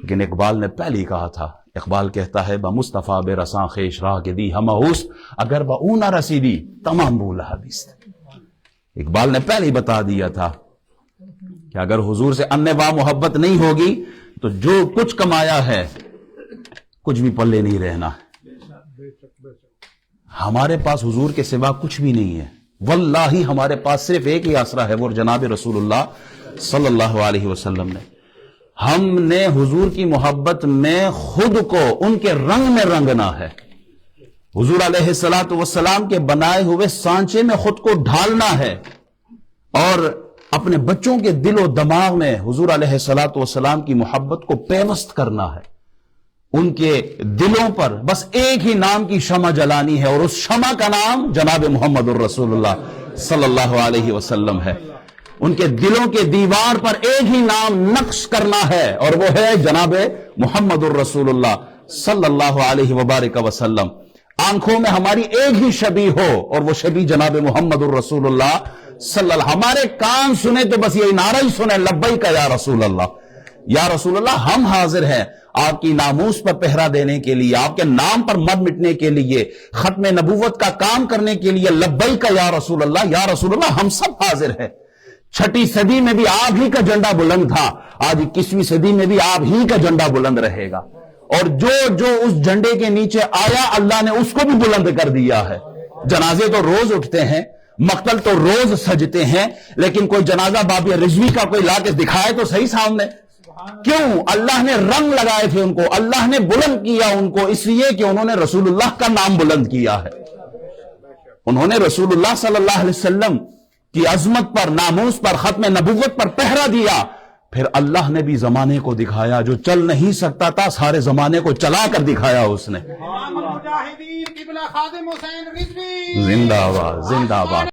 لیکن اقبال نے پہلے ہی کہا تھا. اقبال کہتا ہے بمصطفیٰ بے رساں خیش راہ کے دی ہمہوس اگر با اون نہ رسیدی تمام بولا حبیست. اقبال نے پہلے ہی بتا دیا تھا کہ اگر حضور سے انواع محبت نہیں ہوگی تو جو کچھ کمایا ہے کچھ بھی پلے نہیں رہنا. ہمارے پاس حضور کے سوا کچھ بھی نہیں ہے. واللہ ہمارے پاس صرف ایک ہی آسرا ہے، وہ جناب رسول اللہ صلی اللہ علیہ وسلم نے. ہم نے حضور کی محبت میں خود کو ان کے رنگ میں رنگنا ہے. حضور علیہ الصلوۃ والسلام کے بنائے ہوئے سانچے میں خود کو ڈھالنا ہے اور اپنے بچوں کے دل و دماغ میں حضور علیہ الصلوۃ والسلام کی محبت کو پیوست کرنا ہے. ان کے دلوں پر بس ایک ہی نام کی شمع جلانی ہے اور اس شمع کا نام جناب محمد الرسول اللہ صلی اللہ علیہ وسلم ہے. ان کے دلوں کے دیوار پر ایک ہی نام نقش کرنا ہے اور وہ ہے جناب محمد الرسول اللہ صلی اللہ علیہ وبارک وسلم. آنکھوں میں ہماری ایک ہی شبیہ ہو اور وہ شبیہ جناب محمد الرسول اللہ صلی اللہ. ہمارے کان سنے تو بس یہی نعرہ ہی سنے لبیک یا رسول اللہ. یا رسول اللہ ہم حاضر ہیں آپ کی ناموس پر پہرا دینے کے لیے، آپ کے نام پر مر مٹنے کے لیے، ختم نبوت کا کام کرنے کے لیے. لبیک یا رسول اللہ، یا رسول اللہ ہم سب حاضر ہیں. چھٹی صدی میں بھی آپ ہی کا جھنڈا بلند تھا، آج 21ویں صدی میں بھی آپ ہی کا جھنڈا بلند رہے گا. اور جو اس جھنڈے کے نیچے آیا اللہ نے اس کو بھی بلند کر دیا ہے. جنازے تو روز اٹھتے ہیں، مقتل تو روز سجتے ہیں، لیکن کوئی جنازہ باب رضوی کا کوئی لا کے دکھائے تو صحیح سامنے. کیوں؟ اللہ نے رنگ لگائے تھے ان کو، اللہ نے بلند کیا ان کو اس لیے کہ انہوں نے رسول اللہ کا نام بلند کیا ہے. انہوں نے رسول اللہ صلی اللہ علیہ وسلم کی عظمت پر، ناموس پر، ختم نبوت پر پہرا دیا. پھر اللہ نے بھی زمانے کو دکھایا، جو چل نہیں سکتا تھا سارے زمانے کو چلا کر دکھایا اس نے. زندہ باد، زندہ باد.